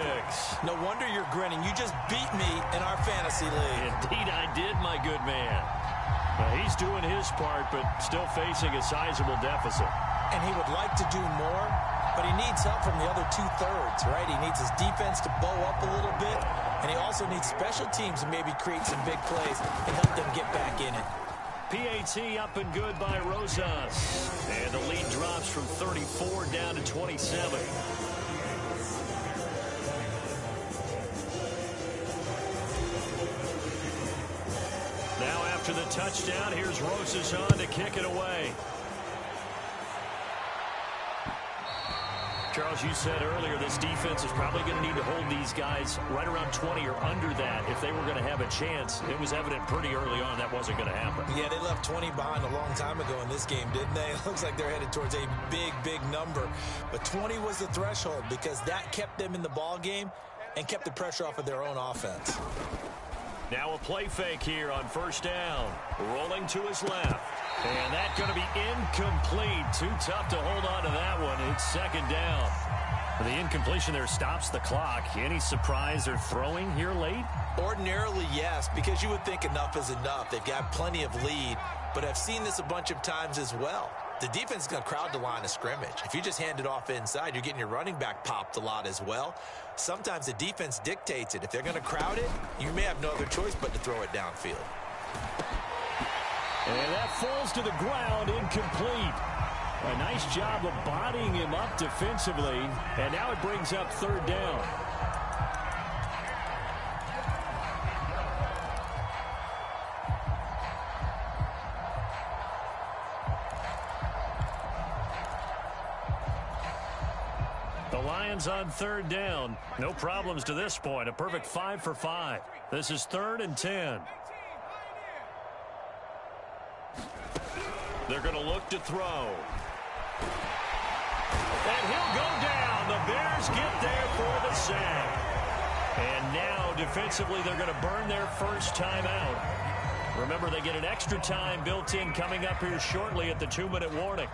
No wonder you're grinning. You just beat me in our fantasy league. Indeed, I did, my good man. Well, he's doing his part, but still facing a sizable deficit. And he would like to do more, but he needs help from the other 2/3, right? He needs his defense to bow up a little bit, and he also needs special teams to maybe create some big plays and help them get back in it. PAT up and good by Rosas. And the lead drops from 34 down to 27. Now after the touchdown, here's Rosas on to kick it away. Charles, you said earlier this defense is probably going to need to hold these guys right around 20 or under that if they were going to have a chance. It was evident pretty early on that wasn't going to happen. Yeah, they left 20 behind a long time ago in this game, didn't they? It looks like they're headed towards a big, big number. But 20 was the threshold because that kept them in the ball game and kept the pressure off of their own offense. Now a play fake here on 1st down. Rolling to his left. And that's going to be incomplete. Too tough to hold on to that one. It's 2nd down. The incompletion there stops the clock. Any surprise they're throwing here late? Ordinarily, yes, because you would think enough is enough. They've got plenty of lead, but I've seen this a bunch of times as well. The defense is going to crowd the line of scrimmage. If you just hand it off inside, you're getting your running back popped a lot as well. Sometimes the defense dictates it. If they're going to crowd it, you may have no other choice but to throw it downfield. And that falls to the ground, incomplete. A nice job of bodying him up defensively, and now it brings up third down. The Lions on third down. No problems to this point. A perfect 5 for 5. This is 3rd and 10. They're going to look to throw. And he'll go down. The Bears get there for the sack. And now defensively they're going to burn their first time out. Remember, they get an extra time built in coming up here shortly at the 2-minute warning.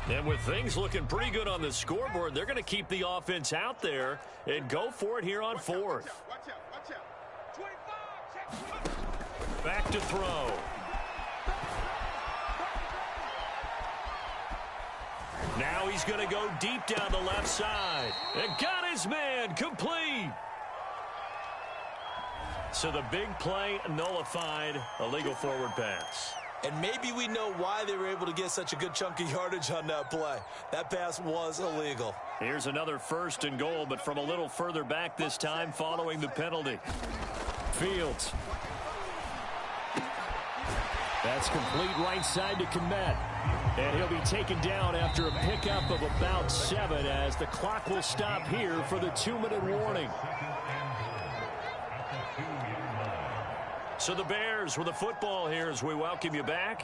And with things looking pretty good on the scoreboard, they're going to keep the offense out there and go for it here on 4th. Back to throw. Now he's going to go deep down the left side. And got his man complete. So the big play nullified, a legal forward pass. And maybe we know why they were able to get such a good chunk of yardage on that play. That pass was illegal. Here's another 1st and goal, but from a little further back this time following the penalty. Fields. That's complete right side to Kmet. And he'll be taken down after a pickup of about 7 as the clock will stop here for the 2-minute warning. So the Bears with the football here as we welcome you back.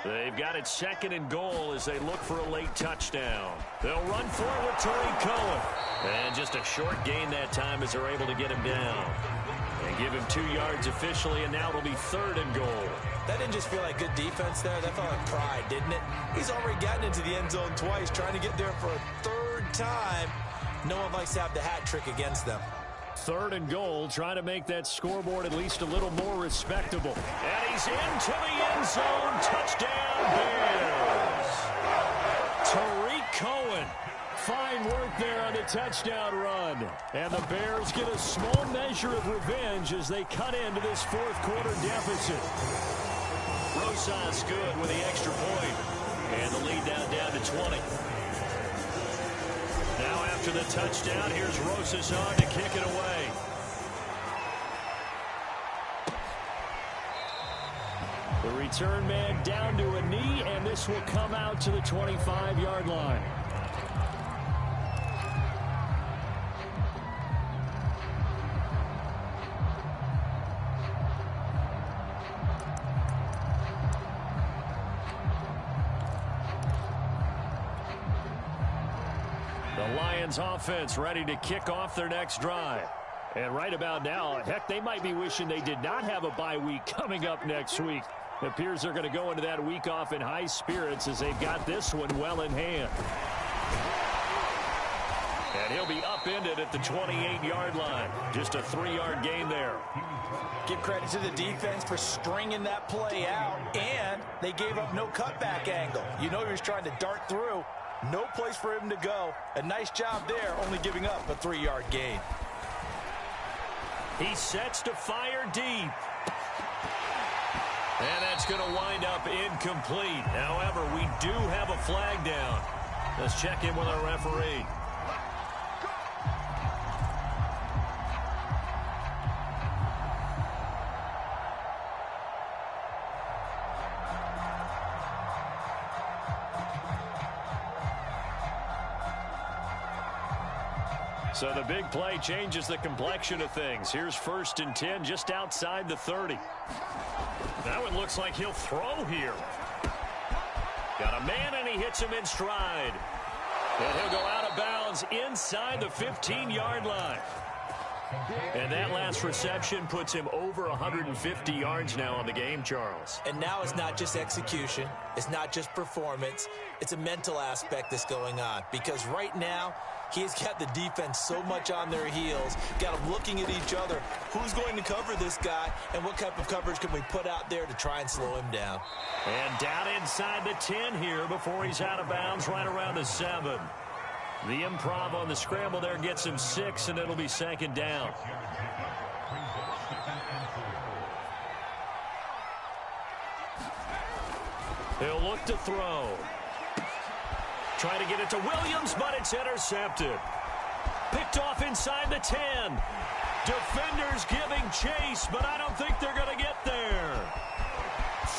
They've got it 2nd and goal as they look for a late touchdown. They'll run for it with Tariq Cohen. And just a short gain that time as they're able to get him down. And give him 2 yards officially, and now it'll be 3rd and goal. That didn't just feel like good defense there. That felt like pride, didn't it? He's already gotten into the end zone twice, trying to get there for a 3rd time. No one likes to have the hat trick against them. 3rd and goal, trying to make that scoreboard at least a little more respectable. And he's into the end zone. Touchdown, Bears. Tariq Cohen. Fine work there on the touchdown run. And the Bears get a small measure of revenge as they cut into this 4th quarter deficit. Rosas good with the extra point. And the lead down to 20. Now after the touchdown, here's Rosas on to kick it away. The return man down to a knee, and this will come out to the 25-yard line. The Lions offense ready to kick off their next drive. And right about now, heck, they might be wishing they did not have a bye week coming up next week. It appears they're going to go into that week off in high spirits as they've got this one well in hand. And he'll be upended at the 28-yard line. Just a 3-yard gain there. Give credit to the defense for stringing that play out, and they gave up no cutback angle. You know he was trying to dart through. No place for him to go. A nice job there, only giving up a 3-yard gain. He sets to fire deep. And that's going to wind up incomplete. However, we do have a flag down. Let's check in with our referee. So the big play changes the complexion of things. Here's 1st and 10 just outside the 30. Now it looks like he'll throw here. Got a man and he hits him in stride. And he'll go out of bounds inside the 15-yard line. And that last reception puts him over 150 yards now on the game, Charles. And now it's not just execution. It's not just performance. It's a mental aspect that's going on. Because right now, He's got the defense so much on their heels, got them looking at each other. Who's going to cover this guy, and what type of coverage can we put out there to try and slow him down? And down inside the 10 here before he's out of bounds right around the 7. The improv on the scramble there gets him 6, and it'll be second down. He'll look to throw. Trying to get it to Williams, but it's intercepted. Picked off inside the 10. Defenders giving chase, but I don't think they're going to get there.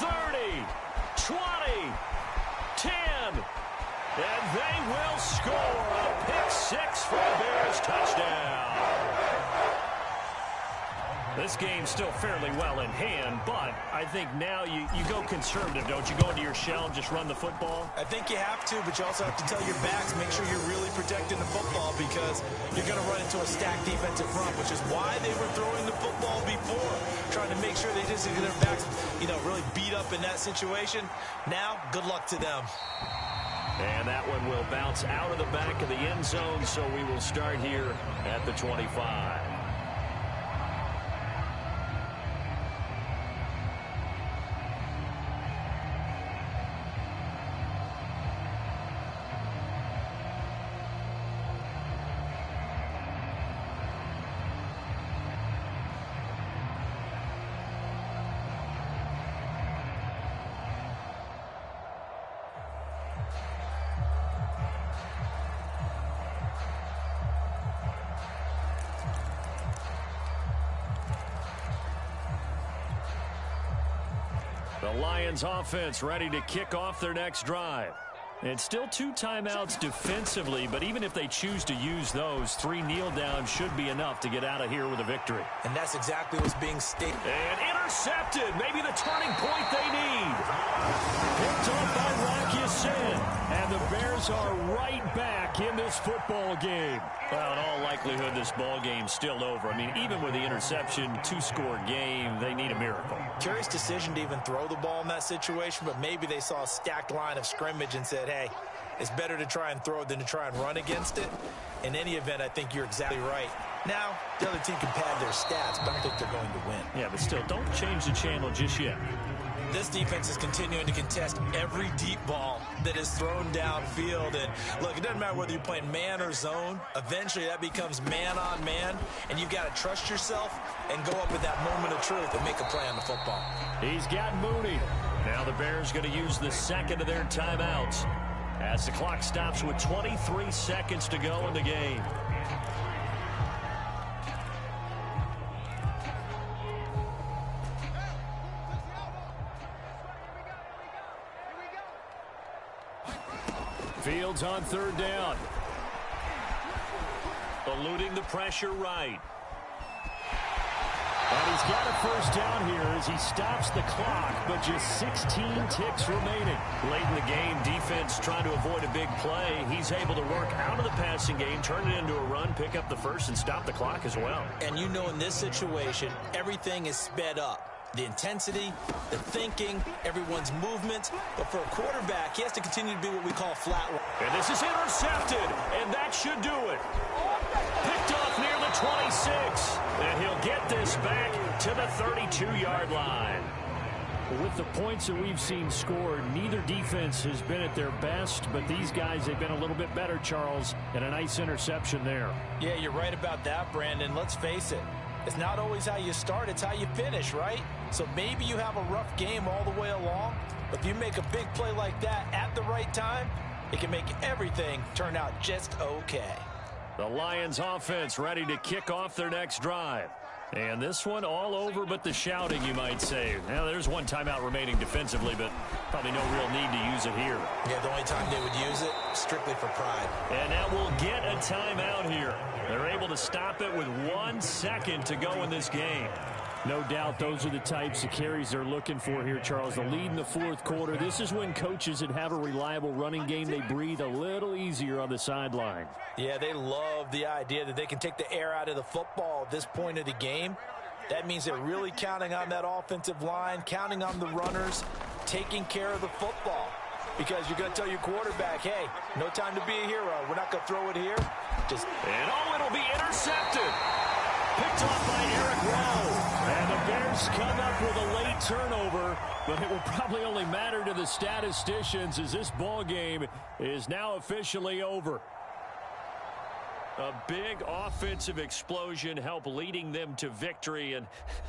30, 20, 10, and they will score a pick 6 for the Bears touchdown. This game's still fairly well in hand, but I think now you go conservative, don't you? Go into your shell and just run the football? I think you have to, but you also have to tell your backs, make sure you're really protecting the football because you're going to run into a stacked defensive front, which is why they were throwing the football before, trying to make sure they just get their backs, really beat up in that situation. Now, good luck to them. And that one will bounce out of the back of the end zone, so we will start here at the 25. The Lions offense ready to kick off their next drive. And still 2 timeouts defensively, but even if they choose to use those, 3 kneel downs should be enough to get out of here with a victory. And that's exactly what's being stated. And intercepted. Maybe the turning point they need. Picked up by Rocky Sin. And the Bears are right back in this football game. Well, in all likelihood, this ball game's still over. I mean, even with the interception, 2-score game, they need a miracle. Curious decision to even throw the ball in that situation, but maybe they saw a stacked line of scrimmage and said, hey, it's better to try and throw it than to try and run against it. In any event, I think you're exactly right. Now, the other team can pad their stats, but I don't think they're going to win. Yeah, but still, don't change the channel just yet. This defense is continuing to contest every deep ball that is thrown downfield. And look, it doesn't matter whether you're playing man or zone. Eventually, that becomes man on man. And you've got to trust yourself and go up at that moment of truth and make a play on the football. He's got Mooney. Now the Bears going to use the second of their timeouts as the clock stops with 23 seconds to go in the game. Fields on third down. Eluding the pressure right. And he's got a first down here as he stops the clock, but just 16 ticks remaining. Late in the game, defense trying to avoid a big play. He's able to work out of the passing game, turn it into a run, pick up the first, and stop the clock as well. And you know in this situation, everything is sped up. The intensity, the thinking, everyone's movement. But for a quarterback, he has to continue to be what we call flat. And this is intercepted, and that should do it. Picked off near the 26, and he'll get this back to the 32-yard line. With the points that we've seen scored, neither defense has been at their best, but these guys, they've been a little bit better, Charles, and a nice interception there. Yeah, you're right about that, Brandon. Let's face it. It's not always how you start, it's how you finish, right? So maybe you have a rough game all the way along, but if you make a big play like that at the right time, it can make everything turn out just okay. The Lions offense ready to kick off their next drive. And this one all over but the shouting, you might say. Now, there's 1 timeout remaining defensively, but probably no real need to use it here. Yeah, the only time they would use it, strictly for pride. And now we'll get a timeout here. They're able to stop it with 1 second to go in this game. No doubt those are the types of carries they're looking for here, Charles. The lead in the fourth quarter. This is when coaches that have a reliable running game, they breathe a little easier on the sideline. Yeah, they love the idea that they can take the air out of the football at this point of the game. That means they're really counting on that offensive line, counting on the runners, taking care of the football. Because you're going to tell your quarterback, hey, no time to be a hero. We're not going to throw it here. And it'll be intercepted. Picked off by Eric Rowe. And the Bears come up with a late turnover, but it will probably only matter to the statisticians as this ball game is now officially over. A big offensive explosion helped leading them to victory, and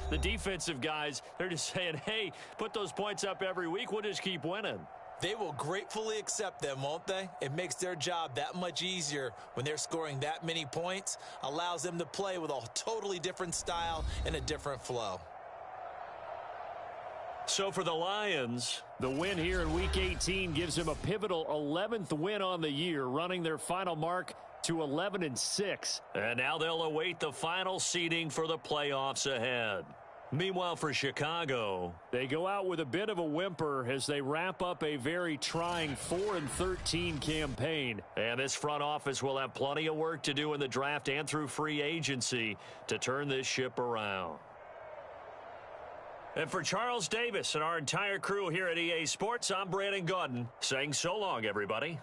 the defensive guys, they're just saying, hey, put those points up every week, we'll just keep winning. They will gratefully accept them, won't they? It makes their job that much easier when they're scoring that many points, allows them to play with a totally different style and a different flow. So for the Lions, the win here in Week 18 gives them a pivotal 11th win on the year, running their final mark to 11-6. And now they'll await the final seeding for the playoffs ahead. Meanwhile, for Chicago, they go out with a bit of a whimper as they wrap up a very trying 4-13 campaign. And this front office will have plenty of work to do in the draft and through free agency to turn this ship around. And for Charles Davis and our entire crew here at EA Sports, I'm Brandon Gaudin saying so long, everybody.